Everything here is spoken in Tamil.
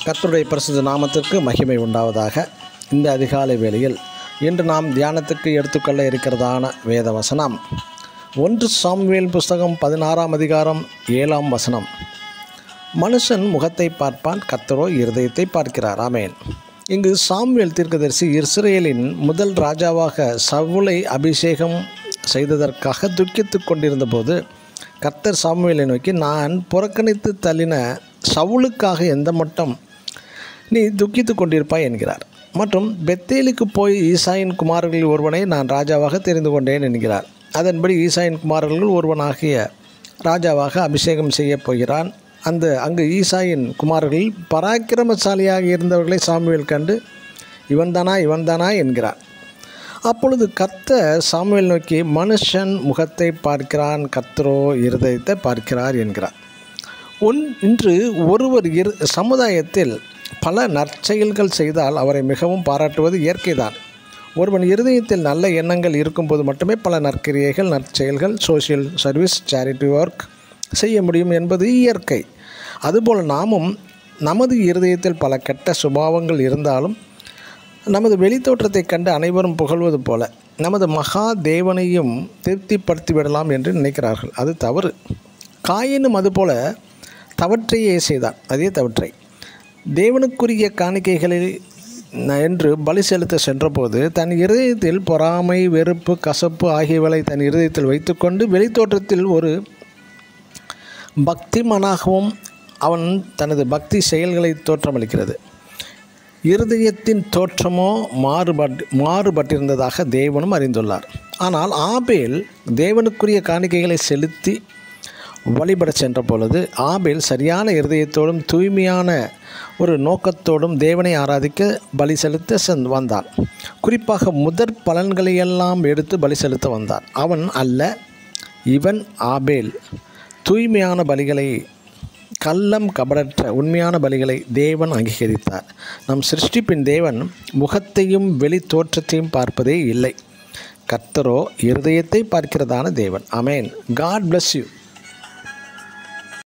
கர்த்தருடைய பரிசுத்த நாமத்திற்கு மகிமை உண்டாவதாக. இந்த அதிகாலை வேளையில் இன்று நாம் தியானத்துக்கு எடுத்துக்கொள்ள இருக்கிறதான வேத வசனம் 1 சாமுவேல் புஸ்தகம் 16ஆம் அதிகாரம் 7ஆம் வசனம். மனுஷன் முகத்தை பார்ப்பான், கர்த்தரோ இருதயத்தை பார்க்கிறார். ஆமென். இங்கு சாமுவேல் தீர்க்கதரிசி இஸ்ரவேலின் முதல் ராஜாவாக சவுலை அபிஷேகம் செய்ததற்காக துக்கித்து கொண்டிருந்த போது கர்த்தர் சாமுவேலை நோக்கி, நான் புறக்கணித்து தள்ளின சவுலுக்காக எந்த மட்டும் நீ துக்கித்து கொண்டிருப்பாய் என்கிறார். மற்றும் பெத்தேலுக்கு போய் ஈசாயின் குமாரர்களில் ஒருவனை நான் ராஜாவாக தெரிந்து கொண்டேன் என்கிறார். அதன்படி ஈசாயின் குமாரர்கள் ஒருவனாகிய ராஜாவாக அபிஷேகம் செய்ய போகிறான். அங்கு ஈசாயின் குமாரர்கள் பராக்கிரமசாலியாக இருந்தவர்களை சாமுவேல் கண்டு இவன்தானா என்கிறார். அப்பொழுது கர்த்தர் சாமுவேல் நோக்கி, மனுஷன் முகத்தை பார்க்கிறான், கர்த்தரோ இருதயத்தை பார்க்கிறார் என்கிறார். இன்று ஒருவர் சமுதாயத்தில் பல நற்செயல்கள் செய்தால் அவரை மிகவும் பாராட்டுவது இயற்கைதான். ஒருவன் இருதயத்தில் நல்ல எண்ணங்கள் இருக்கும்போது மட்டுமே பல நற்கிரியைகள், நற்செயல்கள், சோஷியல் சர்வீஸ், சேரிட்டி ஒர்க் செய்ய முடியும் என்பது இயற்கை. அதுபோல் நாமும் நமது இருதயத்தில் பல கெட்ட சுபாவங்கள் இருந்தாலும் நமது வெளித்தோற்றத்தை கண்டு அனைவரும் புகழ்வது போல நமது மகா தேவனையும் திருப்திப்படுத்தி விடலாம் என்று நினைக்கிறார்கள். அது தவறு. காயினும் அதுபோல தவற்றையே செய்தான். அதே தவற்றை தேவனுக்குரிய காணிக்கைகளில் என்று பலி செலுத்த சென்றபோது தன் இருதயத்தில் பொறாமை, வெறுப்பு, கசப்பு ஆகியவளை தன் இருதயத்தில் வைத்துக்கொண்டு வெளித்தோற்றத்தில் ஒரு பக்திமானாகவும் அவன் தனது பக்தி செயல்களை தோற்றமளிக்கிறது. இருதயத்தின் தோற்றமோ மாறுபட்டிருந்ததாக தேவனும் அறிந்துள்ளார். ஆனால் ஆபேல் தேவனுக்குரிய காணிக்கைகளை செலுத்தி வழிபட சென்ற பொழுது ஆபேல் சரியான இருதயத்தோடும் தூய்மையான ஒரு நோக்கத்தோடும் தேவனை ஆராதிக்க பலி செலுத்த வந்தான். குறிப்பாக முதற் பலன்களையெல்லாம் எடுத்து பலி செலுத்த வந்தான். அவன் அல்ல, இவன் ஆபேல். தூய்மையான பலிகளை, கள்ளம் கபடற்ற உண்மையான பலிகளை தேவன் அங்கீகரித்தார். நம் சிருஷ்டிப்பின் தேவன் முகத்தையும் வெளி தோற்றத்தையும் பார்ப்பதே இல்லை. கர்த்தரோ இருதயத்தை பார்க்கிறதான தேவன். ஆமென். God bless you.